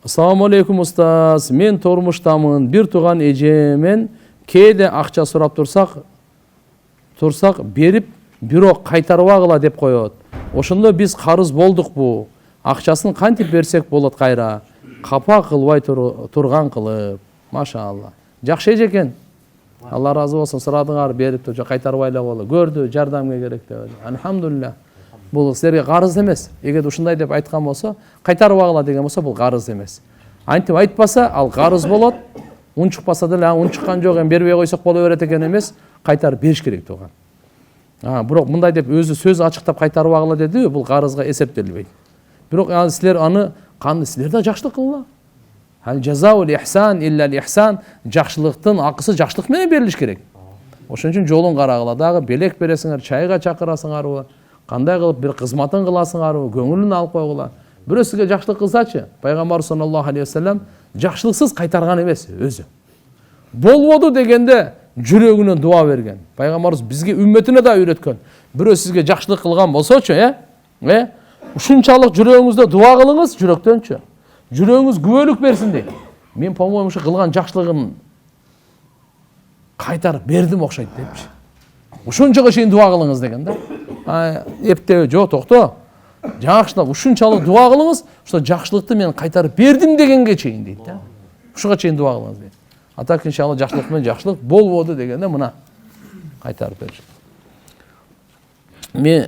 Assalamu alaikum устаз. Мен тормуштамын. Бир туган эжемен кээде акча сурап турсак берип, бирок кайтарбагыла деп коет. Ошондо биз карыз болдукпу? Акчасын кантип берсек болот кайра? Капа кылбай турган кылып. Машалла. Жакшы эже экен. Алла разы болсун. Сурадыңар, берип тур, кайтарбай эле болду. Көрдү, жардамга керек деп. Алхамдулилlah. Бул силерге карыз эмес. Эгер ушундай деп айткан болсо, кайтарбагыла деген болсо, бул карыз эмес. Антип айтпаса, ал карыз болот. Ун чыкпаса деле, ун чыккан жок, бербей койсок боло берет экен эмес, кайтарып бериш керек туган. Бирок мындай деп өзү сөз ачыктап кайтарбагыла деди, бул карызга эсептелбейт. Бирок силер аны кандай, силер да жакшылык кылгыла. Хал жазаул ихсан илля ихсан, жакшылыктын акысы жакшылык менен берилиш керек. Ошон үчүн жолун карагыла, дагы белек бересиңер, чайга чакырасыңарбы, кандай кылып бир кызматын кыласыңарбы, көңүлүн алып койгула. Бирөө сизге жакшылык кылсачы, пайгамбар саллаллаху алейхи вассалам жакшылыксыз кайтарган эмес өзү. Болбоду дегенде жүрөгүнөн дуа берген. Пайгамбарыбыз бизге үмметине да үйрөткөн. Бирөө сизге жакшылык кылган болсочу, ушунчалык жүрөгүңүздө дуа кылыңыз, жүрөктөнчү. Жүрөгүңүз күбөлүк берсин дейт. Мен по-моему ушу кылган жакшылыгын кайтарып бердим окшойт депчи. Ушунчага чейин дуа кылыңыз деген да. Эптебе, жок, токто. Жакшылык, ушунчалык дуа кылыңыз, ошо жакшылыкты мен кайтарып бердим дегенге чейин дейт да. Ушуга чейин дуа кылыңыз дейт. Атак иншалла жакшылык менен жакшылык болбоду дегенде мына кайтарып бериш.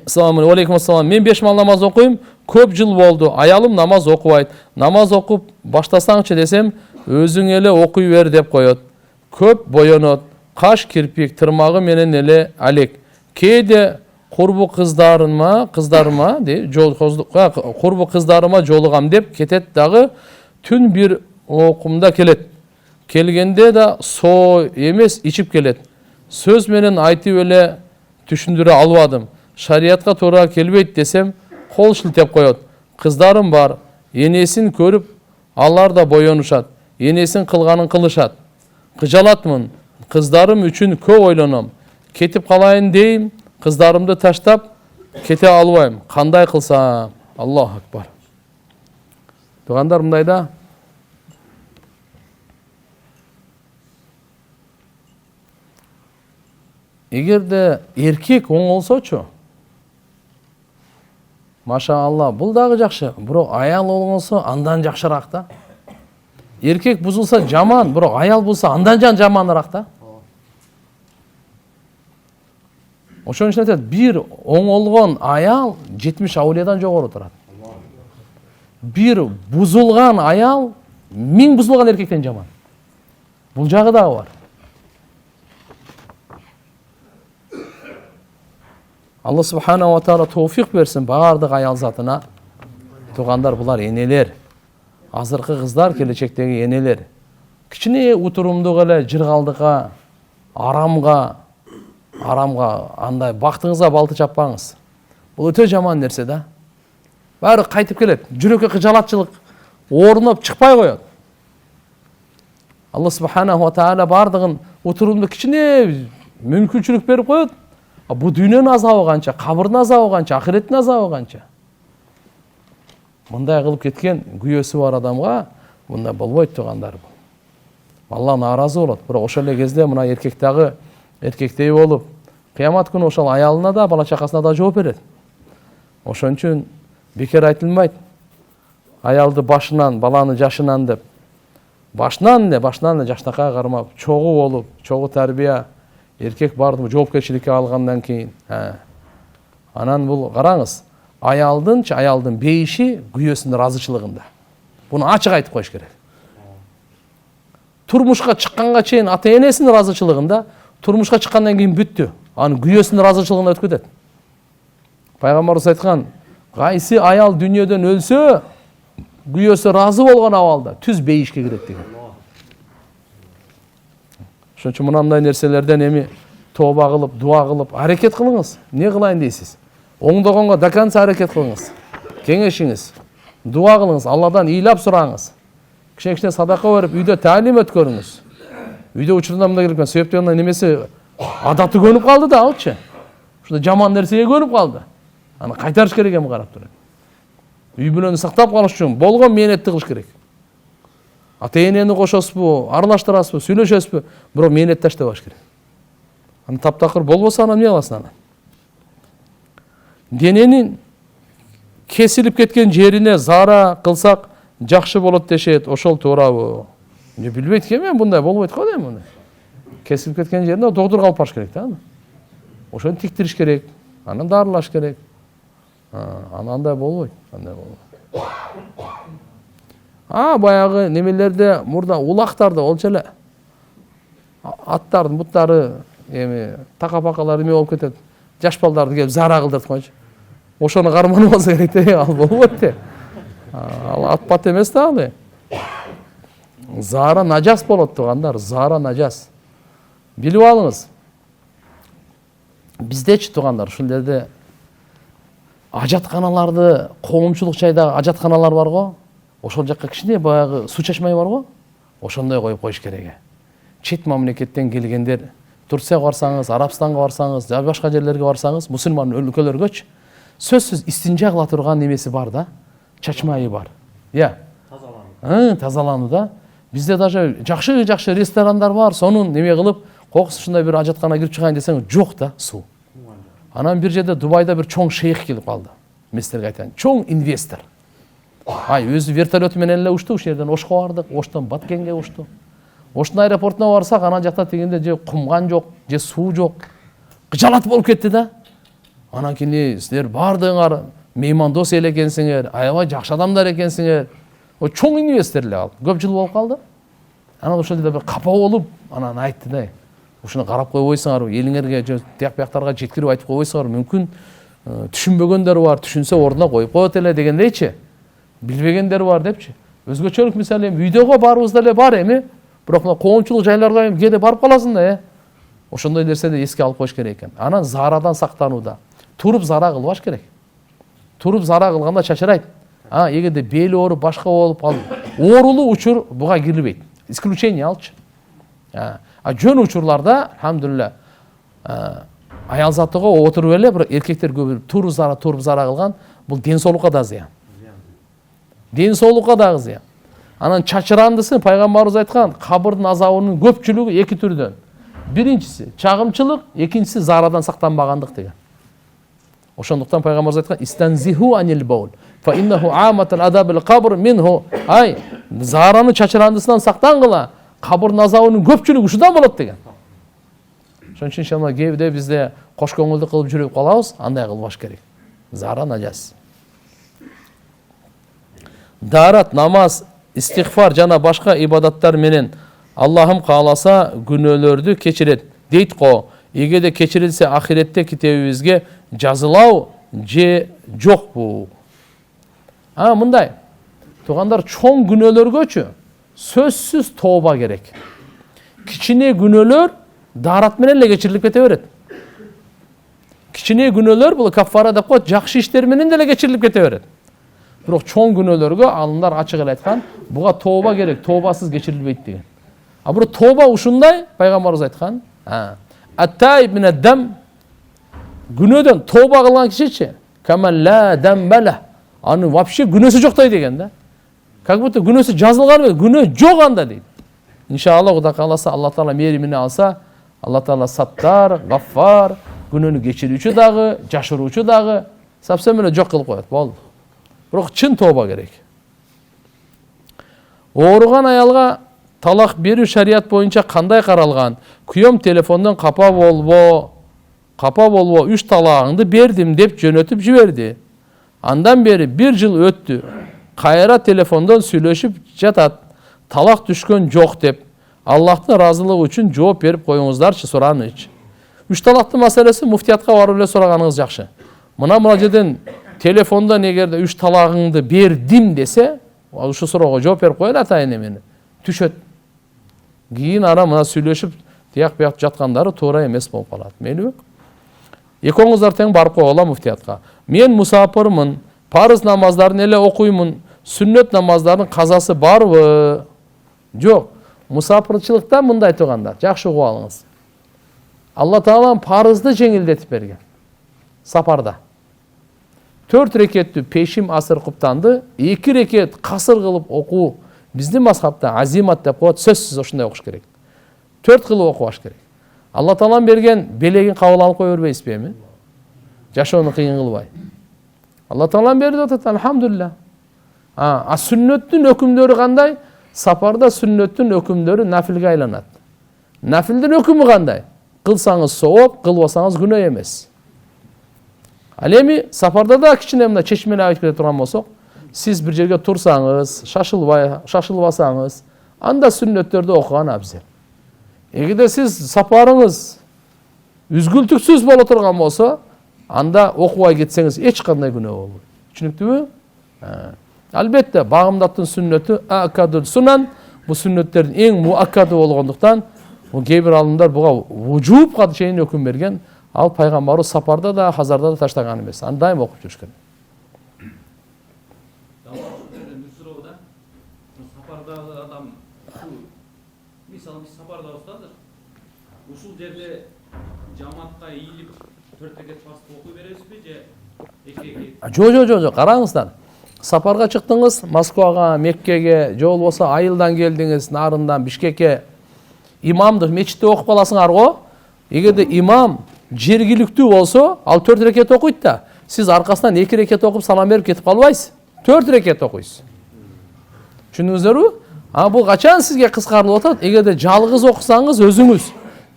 Assalamu alaikum assalam. Мен 5 мал намаз окуйм, көп жыл болду. Аялым намаз окубайт. Намаз окуп баштасаңчы десем, өзүң эле окуй бер деп коет. Көп боёнот. Каш, кирпик, тырмагы менен эле алек. Кээде курбу кыздарыма жолугам деп кетет дагы, түн бир окумда келет. Келгенде да соо эмес ичип келет. Сөз менен айтып эле түшүндүрө албадым. Шариятка туура келбейт десем, кол шилтеп коет. Кыздарым бар, энесин көрүп, алар да боёнушат. Энесин кылганын кылышат. Кыжалатмын. Кыздарым үчүн көп ойлоном. Кетип калайын дейм, кыздарымды таштап кете албайм. Кандай кылсам? Аллаху акбар. Тугандар, мындай да. Эгерде эркек оңолсочу, машаалла, бул дагы жакшы. Бирок аял болгонсо андан жакшыраак да. Эркек бузулса жаман, бирок аял булса андан жаманыраак да. Ошон үчүн айтат, бир оңолгон аял 70 аулиядан жогору турат. Бир бузулган аял 1000 бузулган эркектен жаман. Бул жагы дагы бар. Алла субхана ва таала тауфик берсин баардык аял затына. Тугандар, булар энелер. Азыркы кыздар келечектеги энелер. Кичине утурумдук эле жыргалдыкка, арамга андай бактыңызга балты чаппаңыз. Бул өтө жаман нерсе да. Баары кайтып келет. Жүрөккө кыжалатчылык орнуп чыкпай коет. Алла субхана ва таала баардыгын утурумду кичине мүмкүнчүлүк берип коет. Бу дүйнөнүн азабы канча, кабырдын азабы канча, ахиреттин азабы канча. Мындай кылып кеткен күйөөсү бар адамга мындай болбойт тугандар. Алла нааразы болот. Бирок ошол эле кезде мына эркек дагы эркектей болуп, кыямат күнү ошол аялына да, бала чакасына да жооп берет. Ошон үчүн бекер айтылмайт. Аялды башынан, баланы жашынан деп. Башынан жашнакка кармап, чогуу болуп, чогуу тарбия, эркек бардым жоопкерчиликке алгандан кийин. Анан бул караңыз, аялдын бейиши күйөөсүнүн ыраазычылыгында. Буну ачык айтып коюш керек. Турмушка чыкканга чейин ата энесинин ыраазычылыгында, турмушка чыккандан кийин бүттү. Анын күйөөсүнүн ыраазычылыгына өтүп кетет. Пайгамбарыбыз айткан, кайсы аял дүйнөдөн өлсө, күйөөсү ыраазы болгон абалда түз бейишке кирет деген. Ошон үчүн мындай нерселерден эми тооба кылып, дуа кылып, аракет кылыңыз. Не кылайын дейсиз? Оңдогонго до конца аракет кылыңыз. Кеңешиңиз, дуа кылыңыз, Алладан ыйлап сураңыз. Кичине садака берип, үйдө таалим өткөрүңүз. Үйдө учурунда мындай келген себептен немеси адаты көнүп калды да, алчы. Ушунда жаман нерсеге көнүп калды. Аны кайтарыш керек эми карап туруп. Үй бүлөнү сактап калыш үчүн болгон мээнетти кылыш керек. ата энени кошосузбу, аралаштырасызбы, сүйлөшөсүзбү, бирок мээнет таштабаш керек. Аны таптакыр болбосо анан эмне кыласың анан? Дененин кесилип кеткен жерине зара кылсак жакшы болот дешет, ошол туурабы? Билбейт экен мен, мындай болбойт го дейм муну. Кесилип кеткен жерине доктурга алып барыш керек да аны. Ошону тиктириш керек, анан дарылаш керек. Андай болбойт, андай болбойт. Баягы немелерде мурда улактарды болчу эле. Аттардын буттары эми така-пакалар эме болуп кетет. Жаш балдарды келип зара кылдырып койчу. Ошону карманып алса керек да, ал болбойт да. Ал ат-пат эмес да ал. Зара нажас болот тугандар, зара нажас. Билип алыңыз. Биздечи тугандар, ушул жерде ажатканаларды, коомчулук жайдагы ажатканалар бар го. Ошол жакка кичине баягы суу чачмай бар го. Ошондой коюп коюш керек. Чет мамлекеттен келгендер, Турцияга барсаңыз, Арабстанга барсаңыз, же башка жерлерге барсаңыз, мусулман өлкөлөргөчү сөзсүз истинжа кыла турган немеси бар да, чачмайы бар. Тазалануу да. Бизде даже жакшы ресторандар бар, сонун неме кылып, кокус ушундай бир ажаткана кирип чыгайын десең, жок да суу. Анан бир жерде Дубайда бир чоң шейх келип калды. Мен силерге айтайын, чоң инвестор. Өзү вертолет менен эле учту, ушул жерден Ошко бардык, Оштон Баткенге учту. Оштун аэропортуна барсак, анан жакта тегенде же кумган жок, же суу жок. Кыжалат болуп кетти да. Анан кийин силер бардыгыңар меймандос эл экенсиңер, аябай жакшы адамдар экенсиңер. О чоң инвестор эле ал. Көп жыл болуп калды. Анан ошол жерде бир капа болуп, анан айтты да. Ушуну карап койбойсуңарбы, элиңерге же тияк-бияктарга жеткирип айтып койбойсуңарбы, мүмкүн түшүнбөгөндөр бар, түшүнсө ордуна коюп коет эле дегендейчи. Билбегендер бар депчи. Өзгөчөлүк мисалы үйдөгө барыбызда эле бар эми, бирок мына коомчулук жайларга кээде барып каласың да, Ошондой нерсени эске алып коюш керек экен. Анан зарадан сактанууда. Туруп зара кылбаш керек. Туруп зара кылганда чачырайт. Эгерде бели ооруп, башка болуп, ал оорулуу учур буга кирилбейт. Исключение алчы. Жөн учурларда, алхамдулилля, аял затыга отуруп эле, бирок эркектер көбү туруп зара кылган, бул ден соолукка да зыян. Ден соолукка дагы зыян. Анан чачырандысын пайгамбарыбыз айткан, кабырдын азабынын көпчүлүгү эки түрдөн. Биринчиси чагымчылык, экинчиси зарадан сактанбагандык деген. Ошондуктан пайгамбарыбыз айткан, истанзиху анил баул, фа иннаху аматул адабил кабр минху. Зараны чачырандысынан сактангыла, кабырдын азабынын көпчүлүгү ушудан болот деген. Ошон үчүн иншалла кээде бизде кош көңүлдү кылып жүрүп калабыз, андай кылбаш керек. Зара нажас. Дарат, намаз, истигфар жана башка ибадаттар менен Аллахым кааласа күнөөлөрдү кечирет. Дейт го, эгерде кечирилсе ахиретте китебибизге жазылау же жокпу? Мындай. Тугандар, чоң күнөөлөргөчү сөзсүз тооба керек. Кичине күнөөлөр дарат менен эле кечирилип кете берет. Кичине күнөөлөр бул каффара деп коет, жакшы иштер менен деле кечирилип кете берет. Бирок чоң күнөөлөргө алымдар ачык эле айткан, буга тооба керек, тообасыз кечирилбейт деген. Бирок тооба ушундай, пайгамбарыбыз айткан, ат-таиб минад-дам, күнөөдөн тооба кылган кишичи, каман ла дамбала, аны вообще күнөөсү жоктой деген да. Как будто күнөөсү жазылган эмес, күнөө жок анда дейт. Иншалла Кудай кааласа, Алла Таала мээримине алса, Алла Таала саттар, гаффар, күнөөнү кечирүүчү дагы, жашыруучу дагы, совсем эле жок кылып коет. Болду. Бирок чын тооба керек. Ооруган аялга талак берүү шарият боюнча кандай каралган? Күйөөм телефондон капа болбо, 3 талагыңды бердим деп жөнөтүп жиберди. Андан бери 1 жыл өттү. Кайра телефондон сүйлөшүп жатат. Талак түшкөн жок деп. Аллахтын ыраазылыгы үчүн жооп берип коюңуздарчы, суранычы. 3 талактын маселеси муфтиятка барып эле сураганыңыз жакшы. Мына жерден телефондон эгерде 3 талагыңды бердим десе, ушу суроого жооп берип коелу атайын эмени. Түшөт. Кийин ара мына сүйлөшүп, тияк-бияк жаткандары туура эмес болуп калат. Мейлиби? Экөөңүздөр тең барып койгула муфтиятка. Мен мусапырмын, парыз намаздарын эле окуймун, сүннөт намаздардын казасы барбы? Жок. Мусапырчылыкта мындай тугандар, жакшы угуп алыңыз. Алла Таалам парызды жеңилдетип берген. Сапарда. 4 рекеттүү пешим асыр куптанды, 2 рекет касыр кылып окуу Биздин мазхабта азимат деп коет, сөзсүз ушундай окуш керек. 4 кылып окубаш керек. Алла Таалам берген белегин кабыл алып кое бербейсизби эми? Жашоону кыйын кылбай. Алла Таалам берди деп атат, алхамдулилlah. Сүннөттүн өкүмдөрү кандай? Сапарда сүннөттүн өкүмдөрү нафилге айланат. Нафилдин өкүмү кандай? Кылсаңыз сооп, кылбасаңыз күнөө эмес. Ал эми сапарда да кичине мына чечмени айтып кете турган болсок, сиз бир жерге турсаңыз, шашылбасаңыз, анда сүннөттөрдү окуган абзел. Эгерде сиз сапарыңыз үзгүлтүксүз боло турган болсо, анда окубай кетсеңиз эч кандай күнөө болбойт. Түшүнүктүбү? Албетте, багымдаттын сүннөтү акадул сунан, бу сүннөттердин эң муаккады болгондуктан, кээ бир алымдар буга вужубка чейин өкүм берген. Ал пайгамбарыбыз сапарда да, хазарда да таштаган эмес. Аны дайым окуп жүрүш керек. Сапардагы адам мисалы биз сапарда устадыр. Ушул жерде жамаатка ийилип 4 рекет фарз окуй бересизби же 2 рекет? Жок, караңыздар. Сапарга чыктыңыз, Москвага, Меккеге, же болбосо Айылдан келдиңиз, Нарындан, Бишкекке. Имамды мечитте окуп каласыңар го. Эгерде имам жергиликтүү болсо, ал 4 рекет окуйт да. Сиз аркасынан 2 рекет окуп салам берип кетип калбайсыз. 4 рекет окуйсуз. Түшүндүңүздөрбү? Бул качан сизге кыскарылып атат? Эгерде жалгыз окусаңыз өзүңүз,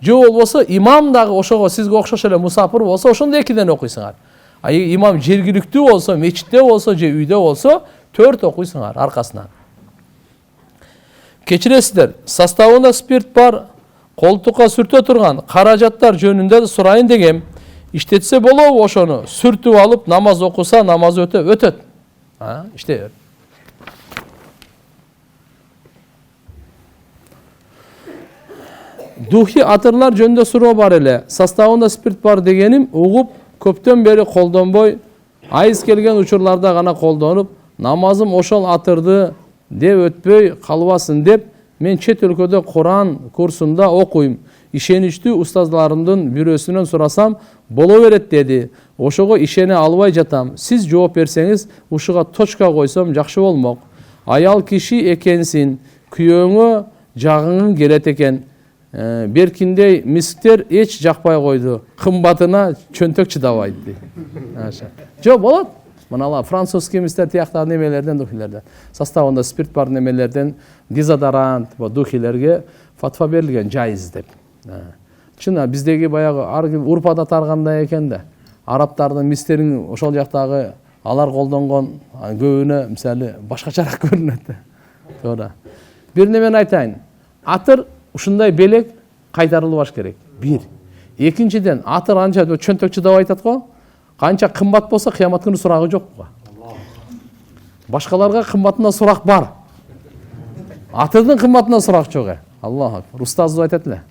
же болбосо имам дагы ошого сизге окшош эле мусафир болсо, ошондо 2ден окуйсуңар. Имам жергиликтүү болсо, мечитте болсо, же үйдө болсо, 4 окуйсуңар аркасынан. Кечиресиздер, составында спирт бар, колтукка сүртө турган каражаттар жөнүндө да сурайын дегем. Иштетсе болобу ошону сүртүп алып намаз окуса, намаз өтөт. İşte Duhi atırlar жөнүндө суроо бар эле. Составында спирт бар дегеним угуп көптөн бери колдонбой, айыз келген учурларда гана колдонуп, намазым ошол атырды деп өтпөй калбасын деп, мен чет өлкөдө Куран курсунда окуйм. Ишеничтүү устаздарымдын бирөөсүнөн сурасам, боло берет деди. Ошого ишене албай жатам. Сиз жооп берсеңиз, ушуга точка койсом жакшы болмок. Аял киши экенсин, күйөөңө жагыңың келет экен. Беркиндей мисктер эч жакпай койду. Кымбатына чөнтөк чыдабайт дейт. Жок болот. Мына французский мистер тияктагы немелерден, духилерден. Составында спирт бар немелерден дезодорант, духилерге фатва берилген жайыз деп. Чын биздеги баягы урпада таргандай экен да. Арабтардын мистерин ошол жактагы алар колдонгон көбүнө мисалы башкачараак көрүнөт. Туура. Бир немен айтайын. Атыр ушундай белек кайтарылбаш керек. Бир. Экинчиден, атыр анча чөнтөк чыдап айтат го. Канча кымбат болсо кыямат күнү сурагы жок го. Башкаларга кымбатынан сурак бар. Атырдын кымбатынан сурак жок. Аллах, устазыбыз айтат эле.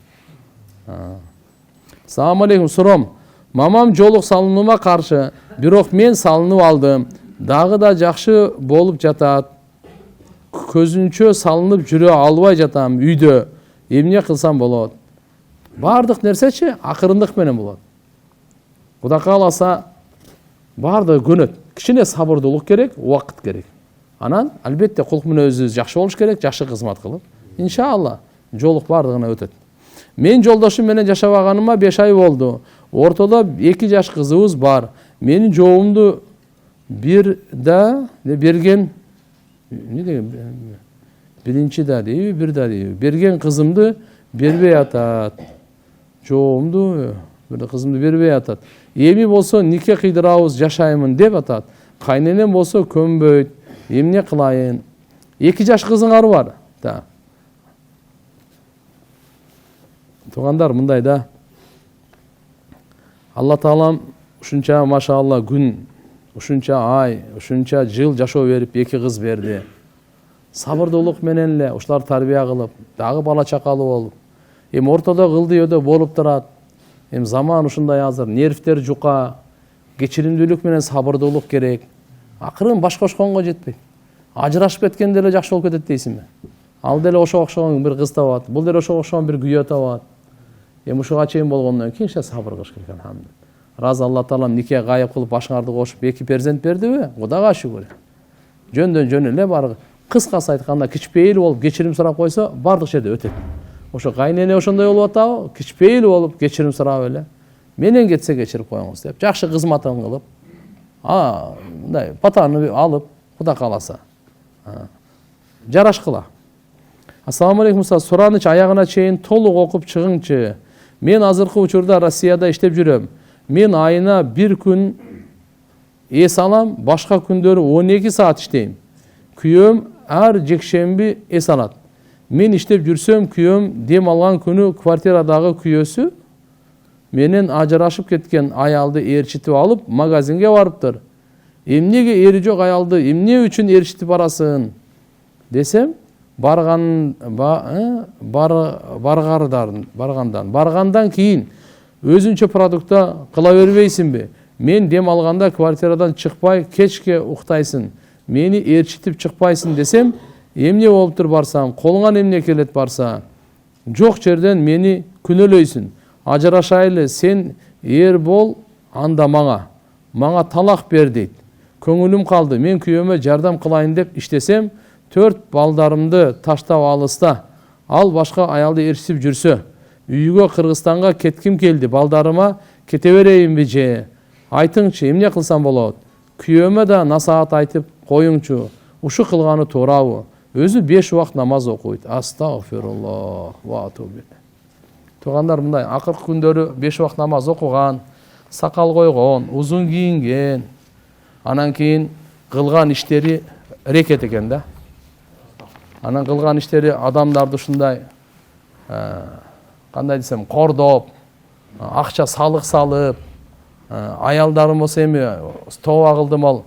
Салам алейкум, суром. Мамам жолук салынуума каршы, бирок мен салынып алдым. Дагы да жакшы болуп жатат. Көзүнчө салынып жүрө албай жатам үйдө. Эмне кылсам болот? Бардык нерсечи акырындык менен болот. Кудай кааласа барды көнөт. Кичине сабырдуулук керек, убакыт керек. Анан албетте кулк мүнөзү жакшы болуш керек, жакшы кызмат кылып. Иншалла жолук бардыгына өтөт. Мен жолдошум менен жашабаганыма 5 ай болду. Ортодо 2 жаш кызыбыз бар. Менин жообумду бир да берген не деген биринчи да дейби, бир да дейби. Берген кызымды бербей атат. Жообумду бир кызымды бербей атат. Эми болсо нике кыйдырабыз, жашаймын деп атат. Кайненем болсо көнбөйт. Эмне кылайын? 2 жаш кызыңар бар. Да. Тугандар мындай да. Алла Таалам ушунча машалла күн, ушунча ай, ушунча жыл жашоо берип 2 кыз берди. Сабырдуулук менен эле ушулар тарбия кылып, дагы бала чакалы болуп, эми ортодо кылдыйөөдө болуп турат. Эми заман ушундай азыр, нервтер жука, кечиримдүүлүк менен сабырдуулук керек. Акырын баш кошконго жетпейт. Ажырашып кеткенде эле жакшы болуп кетет дейсиңби? Ал деле ошого окшогон бир кыз табат, бул деле ошого окшогон бир күйөө табат. Эми ушуга чейин болгондон кийин сабыр кылыш керек, алхамдулилlah. Раз Алла Таалам нике кайып кылып башыңарды кошуп 2 перзент бердиби? Кудайга шүгүр. Жөндөн жөн эле бар Кыскасы айтканда кичпейил болуп кечирим сурап койсо бардык жерде өтөт. Ошо кайнене ошондой болуп атабы, кичпейил болуп кечирим сурап эле менен кетсе кечирип коюңуз деп, жакшы кызматын кылып, мындай батаны алып, Кудай кааласа жарашкыла. Ассаламу алейкум, сураныч аягына чейин толук окуп чыгыңчы. Мен азыркы учурда Россияда иштеп жүрөм. Мен айына бир күн эс алам, башка күндөрү 12 саат иштейм. Күйөөм ар жекшемби эс алат. Мен иштеп жүрсөм, күйөөм дем алган күнү квартирадагы күйөөсү менен ажырашып кеткен аялды ээрчитип алып, магазинге барыптыр. Эмнеге эри жок аялды эмне үчүн ээрчитип барасың десем, баргандан кийин өзүнчө продукта кыла бербейсиңби? Мен дем алганда квартирадан чыкпай кечке уктайсың. Мени ээрчитип чыкпайсың десем, эмне болуптур барсам, колуңан эмне келет барса, жок жерден мени күнөөлөйсүң. Ажырашайлы, сен эр бол, анда мага талак бер дейт. Көңүлүм калды, мен күйөөмө жардам кылайын деп иштесем, 4 балдарымды таштап алыста, ал башка аялды ээрчитип жүрсө, үйгө Кыргызстанга кетким келди, балдарыма кете берейинби же? Айтыңчы, эмне кылсам болот? Күйөөмө да насаат айтып коюңчу, ушу кылганы туурабы? Өзү 5 убакыт намаз окуйт. Астагфируллах ва атубу. Туугандар, мындай акыркы күндөрү 5 убакыт намаз окуган, сакал койгон, узун кийинген, анан кийин кылган иштери рекет экен да. Анан кылган иштери адамдарды ушундай кандай десем, кордоп, акча салык салып, аялдарым болсо эми тооба кылдым, ал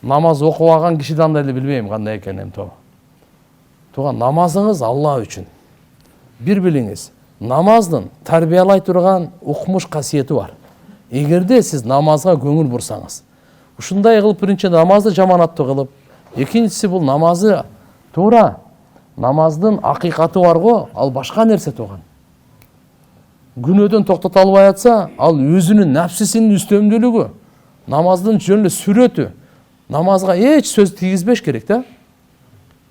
намаз окубаган кишиден деле билбейм кандай экенин тоо. Туган, намазыңыз Алла үчүн. Бир билиңиз, намаздын тарбиялай турган укмуш касиети бар. Эгерде сиз намазга көңүл бурсаңыз, ушундай кылып биринчи намазды жаманаттуу кылып, экинчиси бул намазы туура, намаздын акыйкаты бар го, ал башка нерсе туган. Күнөөдөн токтото албай атса, ал өзүнүн нафсисинин үстөмдүүлүгү, намаздын жөн эле сүрөтү. Намазга эч сөз тийгизбеш керек да.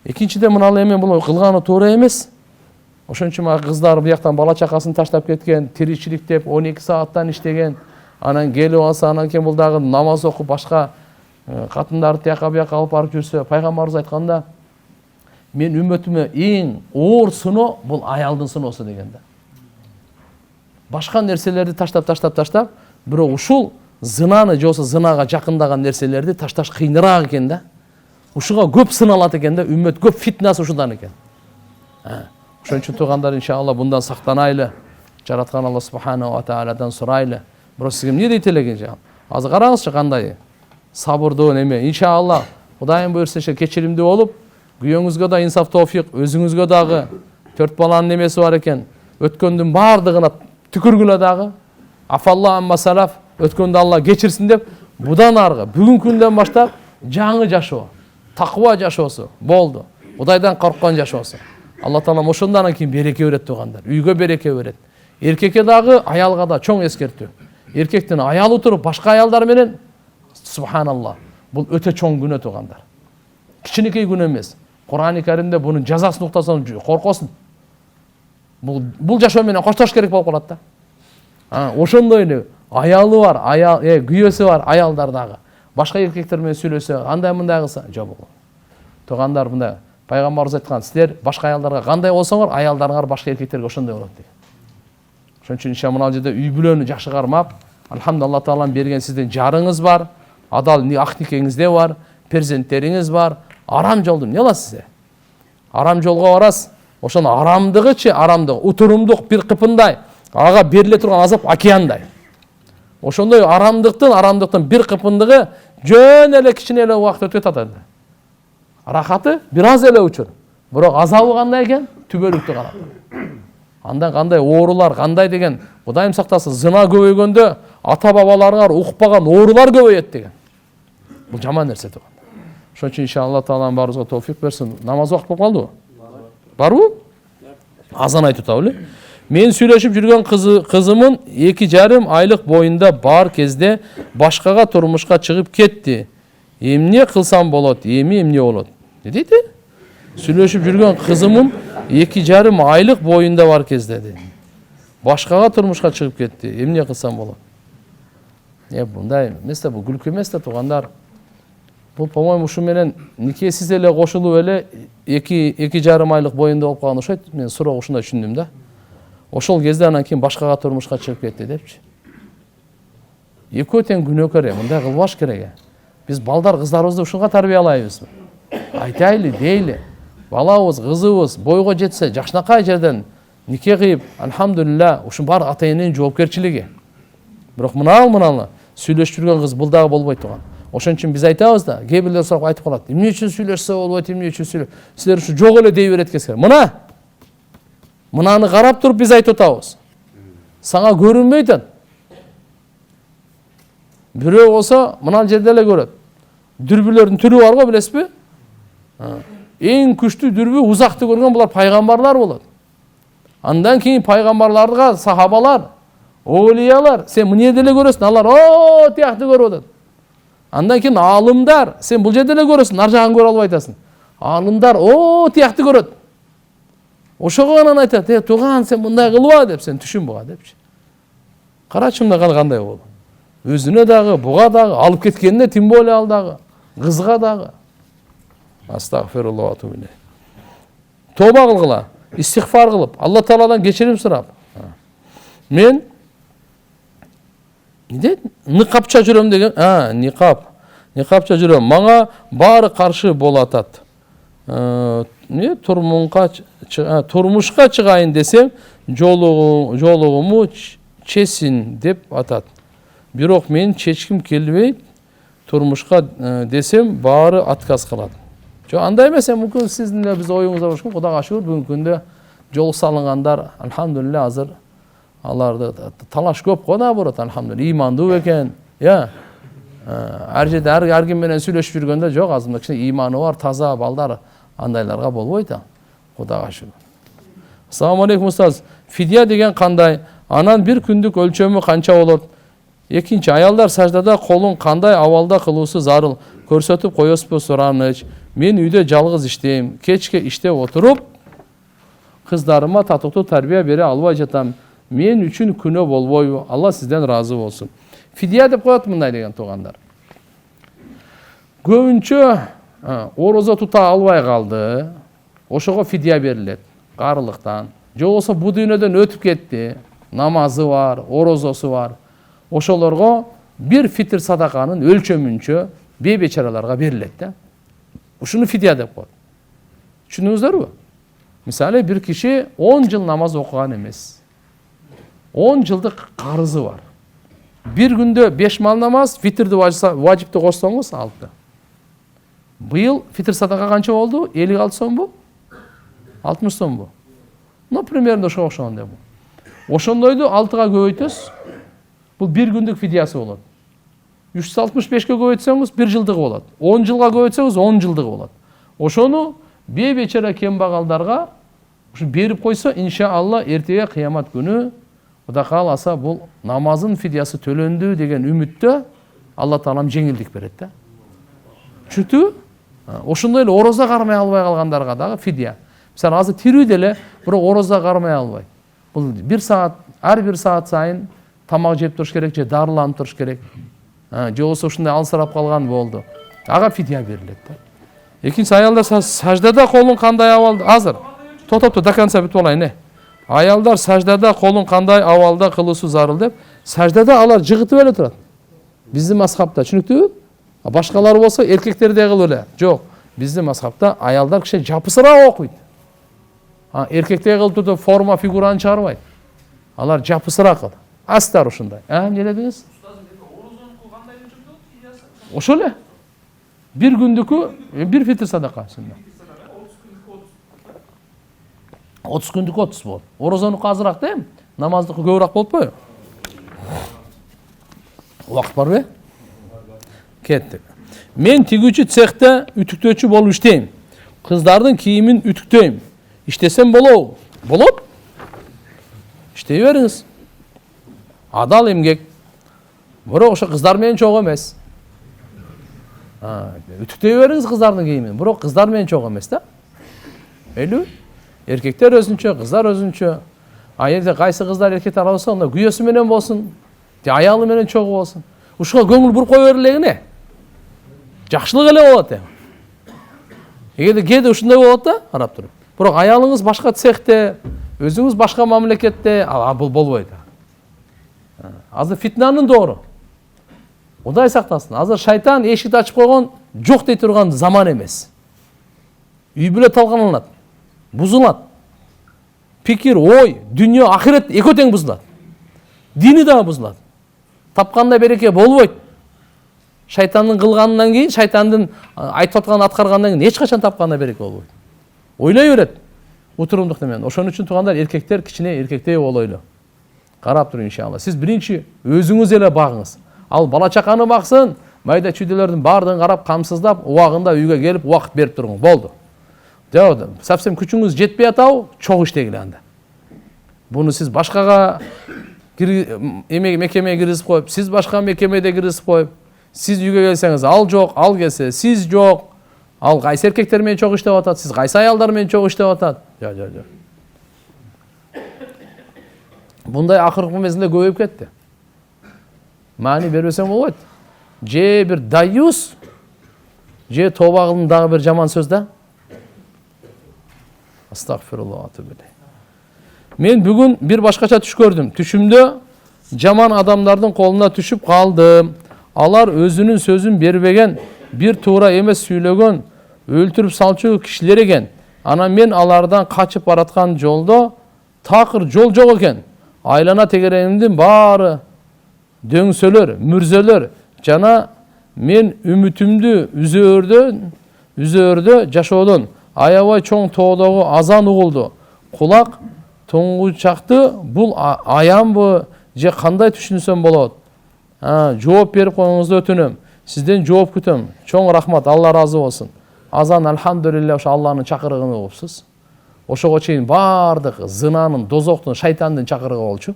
Экинчиден мына эми бул кылганы туура эмес. Ошон үчүн кыздар бияктан бала чакасын таштап кеткен, тиричилик деп 12 сааттан иштеген, анан келип алса, анан кийин бул дагы намаз окуп башка катындарды тияка бияка алып барып жүрсө, пайгамбарыбыз айтканда, мен үммөтүмө эң оор сыноо бул аялдын сыноосу деген да. Башка нерселерди таштап, бирок ушул зынаны же болбосо зынага жакындаган нерселерди ташташ кыйыныраак экен да. Ушуга көп сыналат экен да, үммөт көп фитнасы ушудан экен. Ошон үчүн туугандар, иншалла bundan сактанайлы. Жараткан Алла субханаху ва тааладан сурайлы. Бирок сизге эмне дейт элек же? Азыр караңызчы кандай сабырдуу неме. Иншалла Кудайым буйрса кечиримдүү болуп, күйөөңүзгө да инсаф тоофик, өзүңүзгө дагы 4 баланын немеси бар экен. Өткөндүн бардыгына түкүргүлө дагы. Афалла амма салаф, өткөндү Алла кечирсин деп, будан аркы бүгүнкү күндөн баштап жаңы жашоо, таква жашоосу болду. Кудайдан корккон жашоосу. Алла Таалам ошондон кийин береке берет туугандар. Үйгө береке берет. Эркекке дагы, аялга да чоң эскертүү. Эркектин аялы туруп башка аялдар менен, субханалла, бул өтө чоң күнөө туугандар. Кичинекей күнөө эмес. Кур'ан-ы Каримде бунун жазасын уктасаң коркосун. Бул жашоо менен коштош керек болуп калат да. Ошондой эле аялы бар, күйөөсү бар аялдар дагы. Башка эркектер менен сүйлөсө, андай мындай кылса, жок. Туугандар, мындай пайгамбарыбыз айткан, силер башка аялдарга кандай болсоңор, аялдарыңар башка эркектерге ошондой болот деген. Ошон үчүн иншалла мына жерде үй бүлөнү жакшы кармап, алхамдулилlah Таалам берген сиздин жарыңыз бар, адал ак никеңизде бар, перзенттериңиз бар. Арам жолду эмне кыласыз? Арам жолго барасыз. Ошонун арамдыгычы, арамдык, утурумдук бир кыпындай, ага бериле турган азап океандай. Ошондой арамдыктын бир кыпындыгы жөн эле кичине эле убакыт өтүп атат. Рахаты бир аз эле учур. Бирок азабы кандай экен? Түбөлүктү калат. Андан кандай оорулар, кандай деген, Кудайым сактасын, зына көбөйгөндө ата бабаларыңар укпаган оорулар көбөйөт деген. Бул жаман нерсе туган. Ошон үчүн иншалла Таалам баарыбызга тоофик берсин. Намаз убакыт болуп калдыбы? Барбы? Азан айтып атабы эле? Мен сүйлөшүп жүргөн кызымын 2,5 айлык боюнда бар кезде башкага турмушка чыгып кетти. Эмне кылсам болот? Эмне болот? Не дейт? Сүйлөшүп жүргөн кызымым 2,5 айлык боюнда бар кезде дейт. Башкага турмушка чыгып кетти. Эмне кылсам болот? Мындай эмес да, бул күлкү эмес да, туугандар. Бул, по-моему, ушу менен никесиз эле кошулуп эле 2,5 айлык боюнда болуп калган окшойт. Мен суроо ушундай түшүндүм да. Ошол кезде анан кийин башкага турмушка чыгып кетти депчи. Экөө тең күнөөкөр, мындай кылбаш керек. Биз балдар, кыздарыбызды ушунга тарбиялайбызбы? Айтайлы, дейли. Балабыз, кызыбыз бойго жетсе, жакшынакай жерден нике кыйып, алхамдулилля, ушун бар ата эненин жоопкерчилиги. Бирок мыналы сүйлөшүп жүргөн кыз бул дагы болбой турган. Ошон үчүн биз айтабыз да, кээ бирлер сурап айтып калат. Эмне үчүн сүйлөшсө болбойт, эмне үчүн сүйлөп? Силер ушу жок эле дей берет экенсиңер. Мынаны карап туруп биз айтып атабыз. Сага көрүнбөйт ат. Бирөө болсо мына жерде эле көрөт. Дүрбүлөрдүн түрү бар го, билесизби? Эң күчтүү дүрбү узакты көргөн булар пайгамбарлар болот. Андан кийин пайгамбарларга сахабалар, олиялар, сен мына жерде эле көрөсүң, алар о тиякты көрүп атат. Андан кийин аалымдар, сен бул жерде эле көрөсүң, нар жагын көрө албай атасың. Аалымдар о тиякты көрөт. Ошого анан айтат, тууган, сен мындай кылба деп, сен түшүн буга депчи. Карачы мында кандай болду. Өзүнө дагы, буга дагы, алып кеткенине тим более ал дагы, кызга дагы. Астагфируллах ва атубу илейх. Тоба кылгыла, истигфар кылып, Алла Тааладан кечирим сурап. Мен никапча жүрөм деген, никапча жүрөм. Мага баары каршы болуп атат. Турмушка чыгайын десем, жолугуму чесин деп атат. Бирок мен чечким келбейт, турмушка десем баары отказ кылат. Жок, андай эмес, мүмкүн сиздин эле биз оюңузда болушкун. Кудайга шүгүр, бүгүнкү күндө жол салынгандар, алхамдулилля, азыр аларды талаш көп го да бурат, алхамдулилля, имандуу экен. Ар жерде ар ким менен сүйлөшүп жүргөндө жок, азырында кичине иманы бар, таза балдар андайларга болбойт. Кудайга шүгүр. Ассаламу алейкум устаз. Фидия деген кандай? Анан бир күндүк өлчөмү канча болот? Экинчи, аялдар саждада колун кандай абалда кылуусу зарыл? Көрсөтүп коесузбу сураныч? Мен үйдө жалгыз иштейм. Кечке иштеп отуруп, кыздарыма татыктуу тарбия бере албай жатам. Мен үчүн күнөө болбойбу? Алла сизден разы болсун. Фидия деп коет мындай деген туугандар. Көбүнчө орозо тута албай калды. Ошого фидия берилет. Карылыктан. Же болсо бу дүйнөдөн өтүп кетти. Намазы бар, орозосу бар. Ошолорго бир фитр садаканын өлчөмүнчө бейбечараларга берилет да. Ушуну фидия деп коет. Түшүндүңүздөрбү? Мисалы бир киши 10 жыл намаз окуган эмес. 10 жылдык карызы бар. Бир күндө 5 мал намаз, фитрди важипти кошсоңуз 6. Быйыл фитр садака канча болду? 56 сомбу? 60 сомбу? Примерно ошого окшогон деп. Ошондойду 6га көбөйтөс. Бул бир күндүк фидиясы болот. 365-ке көбөйтсөңүз 1 жылдыгы болот. 10 жылга көбөйтсөңүз 10 жылдыгы болот. Ошону бейбечара кембагалдарга ушу берип койсо, иншалла эртеге кыямат күнү Кудай кааласа бул намазын фидиясы төлөндү деген үмүттө Алла Таалам жеңилдик берет да. Түшүндүңбү? Ошондой эле ороза кармай албай калгандарга дагы фидия. Мисалы азыр тирүү деле, бирок ороза кармай албай. Бул 1 саат, ар 1 саат сайын тамак жеп туруш керек же дарыланып туруш керек. Же болсо ушундай алсырап калган болду. Ага фидия берилет да. Экинчи, аялдар саждада колун кандай абалда? Азыр токтоп до конца бүтүп алайын. Аялдар саждада колун кандай абалда кылуусу зарыл деп, саждада алар жыгытып эле турат. Биздин мазхабта, түшүнүктүбү? Башкалар болсо эркектердей кылып эле. Жок, биздин мазхабта аялдар киши жапысыраак окуйт. Эркектей кылып туруп форма фигураны чыгарбайт. Алар жапысыраак кылат. Астар ушундай. Эмне дедиңиз? Ошо эле. Бир күндүкү, бир фитр садака. 30 күндүк 30 болот. Орозонуку азыраак да, намаздыкы көбүрөөк болуппайбы? Убакыт барбы? Кеттик. Мен тигүүчү цехте үтүктөөчү болуп иштейм. Кыздардын кийимин үтүктөйм. İştesem bolou. Bolot. İştey beriniz. Adal emgek. Bırak oşa kızlar meni çok emez. Ütüktey beriniz kızların giyimin. Bırak kızlar meni çok emez da. Мейлі? Erkekler özünçö, kızlar özünçö. Ayette kaysı kızlar erkekler olsa onda güyesi menen bolsun, ayalı menen çoğu bolsun. Uşuğa көңүл буруп кое берилегине. Жакшылык эле болот эми. Эгерде кээде ушундай болот да, карап туруп. Бирок аялыңыз башка цехте, өзүңүз башка мамлекетте, бул болбойт. Азыр фитнанын доору. Кудай сактасын. Азыр шайтан эшикти ачып койгон, жок дей турган заман эмес. Үй бүлө талкаланат, бузулат. Пикир, ой, дүнүйө, ахирет экөө тең бузулат. Дини да бузулат. Тапканда береке болбойт. Шайтандын кылганынан кийин, шайтандын айтып атканын аткаргандан кийин эч качан тапканда береке болбойт. Ойлой берет. Утурумдук немен. Ошон үчүн туугандар, эркектер кичине эркектей болойлу. Карап туруң иншалла. Сиз биринчи өзүңүз эле багыңыз. Ал бала чаканы баксын, майда чүйдөлөрдүн баардыгын карап, камсыздап, убагында үйгө келип, убакыт берип туруңуз. Болду. Совсем күчүңүз жетпей атабы, чоң иштегиле анда. Буну сиз башкага мекемеге киргизип коюп, сиз башка мекемеде киргизип коюп, сиз үйгө келсеңиз ал жок, ал келсе сиз жок. Ал кайсы эркектер менен чоң иштеп атат, сиз кайсы аялдар менен чоң иштеп атат. Жок. Bunday акыркы мезгилде көбөйүп кетти. Маани бербесең болбойт. Же бир даюс, же тоба кылдым дагы бир жаман сөз да. Астагфируллах. Мен бүгүн бир башкача түш көрдүм. Түшүмдө жаман адамдардын колуна түшүп калдым. Алар өзүнүн сөзүн бербеген, бир туура эмес сүйлөгөн, өлтүрүп салчу кишилер экен. Анан мен алардан качып бараткан жолдо такыр жол жок экен. Айлана тегерегимдин баары дөңсөлөр, мүрзөлөр жана мен үмүтүмдү үзөөрдө жашоодон аябай чоң тоодогу азан угулду. Кулак тоңгучакты бул аямбы же кандай түшүнсөм болот? Жооп берип коюңузду өтүнөм. Сизден жооп күтөм. Чоң рахмат, Алла разы болсун. Азан алхамдулилля ошо Алланын чакырыгын угупсуз. Ошого чейин бардык зынанын, дозоктун, шайтандын чакырыгы болчу.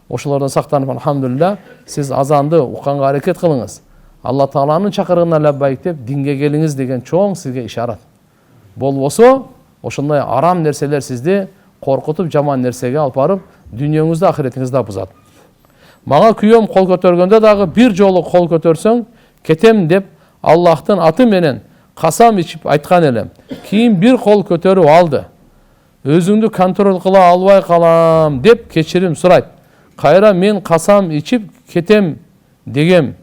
Ошолордон сактанып алхамдулилля, сиз азанды укканга аракет кылыңыз. Алла Тааланын чакырыгына лаббайк деп динге келиңиз деген чоң сизге ишарат. Болбосо, ошондой арам нерселер сизди коркутуп, жаман нерсеге алып барып, дүйнөңүздү, ахиретиңизди бузат. Мага күйөөм кол көтөргөндө дагы бир жолу кол көтөрсөң, кетем деп Аллахтын аты менен касам ичип айткан элем. Кийин бир кол көтөрүп алды. Өзүңдү контроль кыла албай калам деп кечирим сурайт. Кайра мен касам ичип кетем деген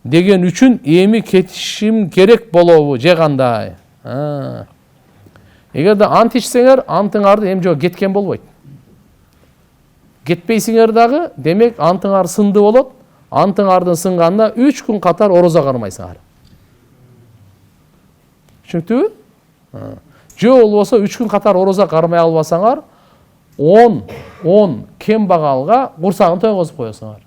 үчүн эми кетишим керек болобу же кандай? Эгерде ант ичсеңер, антыңарды эми жок кеткен болбойт. Кетпейсиңер дагы, демек антыңар сынды болот. Антыңардын сынганына 3 күн катар ороза кармайсыңар. Түшүнүктүбү? Жо болбосо 3 күн катар ороза кармай албасаңар, 10 кем багалга курсагын тойгозуп коесуңар.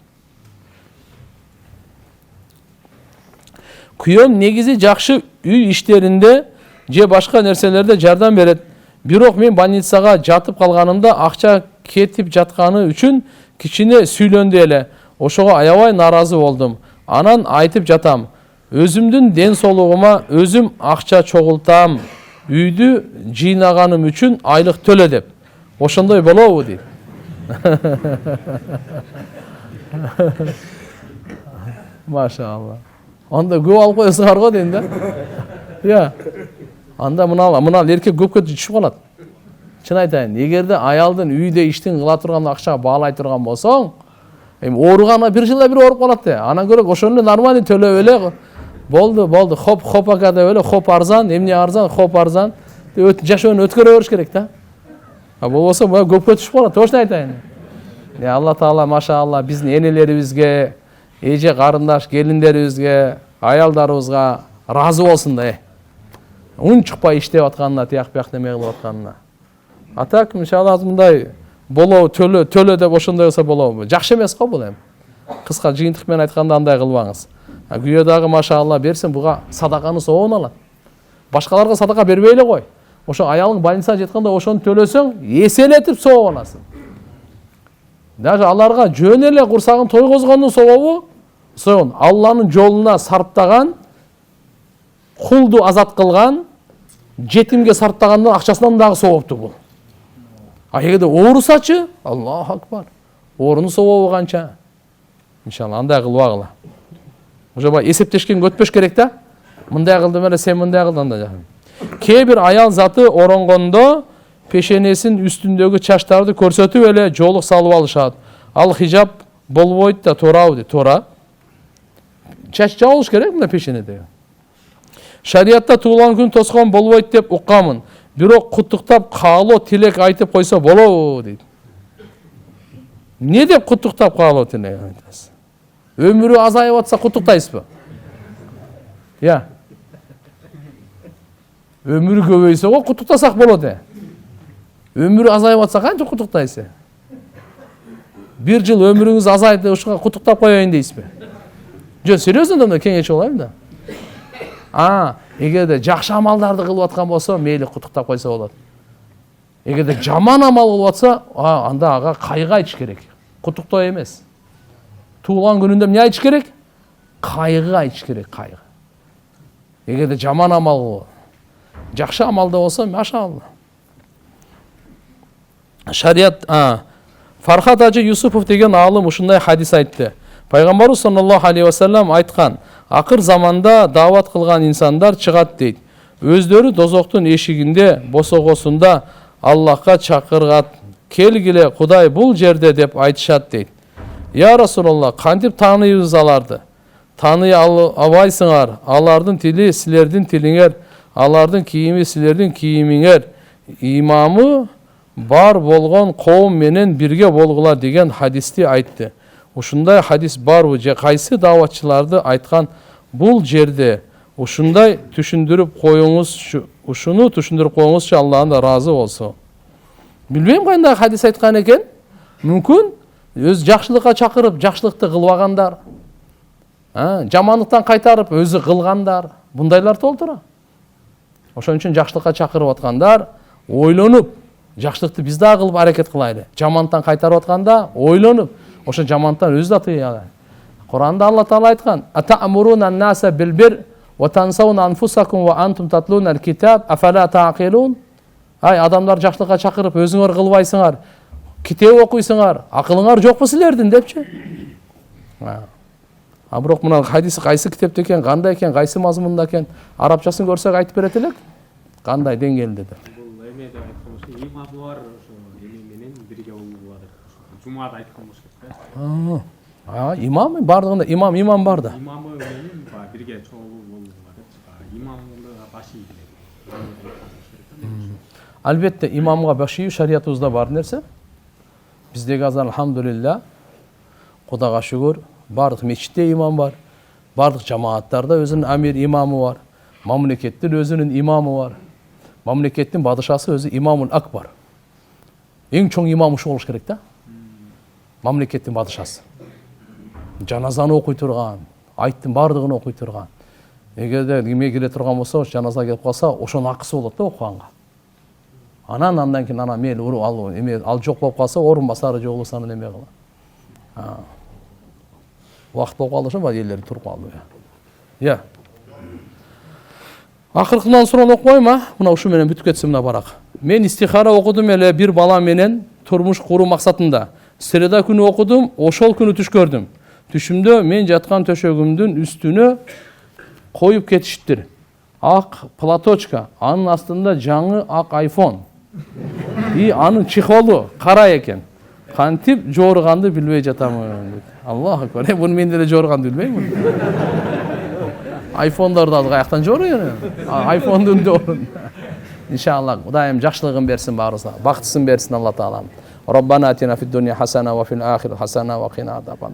Күйөөм негизи жакшы үй иштеринде же башка нерселерде жардам берет. Бирок мен больницага жатып калганымда акча кетип жатканы үчүн кичине сүйлөндү эле. Ошого аябай наразы болдум. Анан айтып жатам. Өзүмдүн ден соолугума өзүм акча чогултам. Үйдү жыйнаганым үчүн айлык төлө деп. Ошондой болобу дейт. Машалла. Анда көп алып коесуңар го дейм да. Я. Анда мына эркек көпкө түшүп калат. Чын айтайын, эгерде аялдын үйдө иштин кыла турган акчага баалай турган болсоң, эми ооругана бир жылда бир ооруп калат да. Анан көрө ошону нормально төлөп эле болду. Хоп ака деп эле, хоп арзан, эмне арзан, хоп арзан. Жашоону өткөрө бериш керек да. Болбосо көпкө түшүп калат, точно айтайын. Алла Таала машалла биздин энелерибизге, эже карындаш келиндерибизге, аялдарыбызга разы болсун да. Унчукпай иштеп атканына, тияк-бияк неме кылып атканына. А так, иншалла мындай болобу, төлө деп ошондой болсо болобу. Жакшы эмес го бул эми. Кыска жыйынтык менен айтканда андай кылбаңыз. Күйөө дагы машалла берсин, буга садаканы соон алат. Башкаларга садака бербей эле кой. Ошо аялың больницага жетканда ошону төлөсөң, эселетип сооп аласың. Даже аларга жөн эле курсагын тойгозгондун собобу соон Алланын жолуна сарптаган, кулду азат кылган, жетимге сарптагандан акчасынан дагы соопту бул. А эгерде оорусачы, Аллаху акбар. Оорунун сообу канча? Иншалла андай кылбагыла. Уже бай эсептешкен өтпөш керек да. Мындай кылдым эле, сен мындай кылдың да. Кээ бир аял заты оронгондо пешенесин үстүндөгү чачтарды көрсөтүп эле жоолук салып алышат. Ал хижаб болбойт да, туурабы? Туура. Чач жабылыш керек мына пешенеде. Шариатта туулган күн тоскон болбойт деп уккамын. Бирок куттуктап каалоо тилек айтып койсо болобу дейт. Не деп куттуктап каалоо тилек айтасыз? Өмүрү азайып атса куттуктайсызбы? Я. Өмүрү көбөйсө го куттуктасак болот э. Өмүрү азайып атса канча куттуктайсыз? Бир жыл өмүрүңүз азайды, ушуга куттуктап коеюн дейсизби? Жөн серьезно да кеңеш болайм да. Эгерде жакшы амалдарды кылып аткан болсо, мейли куттуктап койсо болот. Эгерде жаман амал кылып атса, анда ага кайгы айтыш керек. Куттуктоо эмес. Туулган күнүндө эмне айтыш керек? Кайгы айтыш керек, кайгы. Эгерде жаман амал кылып, жакшы амалда болсо, машалла. Шариат, Фархат ажы Юсупов деген алым ушундай хадис айтты. Пайгамбарыбыз саллаллаху алейхи ва саллям айткан: акыр заманда дават кылган инсандар чыгат дейт. Өздөрү дозоктун эшигинде босогосунда Аллахка чакыргат. Келгиле Кудай бул жерде деп айтышат дейт. Я Расулаллах, кантип тааныйбыз аларды? Тааный албайсыңар. Алардын тили силердин тилиңер, алардын кийими силердин кийимиңер. Имамы бар болгон коом менен бирге болгула деген хадисти айтты. Ушундай хадис барбы же кайсы даватчыларды айткан бул жерде? Ушундай түшүндүрүп коюңузчу. Ушуну түшүндүрүп коюңузчу, Аллахдан да ыраазы болсо. Билбейм кандай хадис айткан экен. Мүмкүн өз жакшылыкка чакырып, жакшылыкты кылбагандар. Жамандыктан кайтарып, өзү кылгандар. Бундайлар толтура. Ошон үчүн жакшылыкка чакырып аткандар ойлонуп, жакшылыкты биз да кылып аракет кылайлы. Жамандыктан кайтарып атканда ойлонуп, ошо жамандыктан өз да тыялы. Куранда Алла Таала айткан: "Атамуруна ан-наса бил-бир ва тансауна анфусакум ва антум татлуна ал-китаб, афала таакилун?" Ай, адамдар жакшылыкка чакырып, өзүңөр кылбайсыңар, китеп окуйсуңар, акылыңар жокпу силердин депчи? Бирок мына хадис кайсы китепте экен, кандай экен, кайсы мазмунда экен, арабчасын көрсөк айтып берет элек. Кандай деңгээлде деп. Бул эме деп айткан болсо, имамы бар, ошо эме менен бирге болуп атат. Жумада айткан болсо да. Имам бардыгында имам бар да. Имамы менен бирге чогуу болуп атат. Имамды баш ийди. Албетте имамга баш ийүү шариятыбызда бар нерсе. Биздеги азыр алхамдулилла, Кудайга шүгүр, бардык мечитте имам бар. Бардык жамааттарда өзүнүн амир имамы бар. Мамлекеттин өзүнүн имамы бар. Мамлекеттин бадышасы өзү имамул акбар. Эң чоң имам ушу болуш керек да. Мамлекеттин бадышасы. Жаназаны окуй турган, айттын бардыгын окуй турган. Эгерде кимге келе турган болсо, жаназа келип калса, ошонун акысы болот да окуганга. Андан кийин мейли ал жок болуп калса, орун басары же болсо неме кыла. Вакыт болуп калды ошо, элдер туруп калды. Я. Акыркынан суроону окуйм, мына ушу менен бүтүп кетсин мына барак. Мен истихара окудум эле бир бала менен турмуш куруу максатында. Среда күнү окудум, ошол күнү түш көрдүм. Түшүмдө мен жаткан төшөгүмдүн үстүнө коюп кетиштир. Ак платочка, анын астында жаңы ак iPhone. Анын чехолу кара экен. Кантип жорганды билбей жатамын. Аллаху акбар. Буну мен деле жорганды билбейм. iPhone'дарды каяктан жорuyun? iPhone'дун дорун. İnşallah Kudayım жақшылығын берсін барысына, бақытысын берсін Алла Тағала. Rabbana atina fid dunya hasana wa fil akhirati hasana wa qina adhaban nar.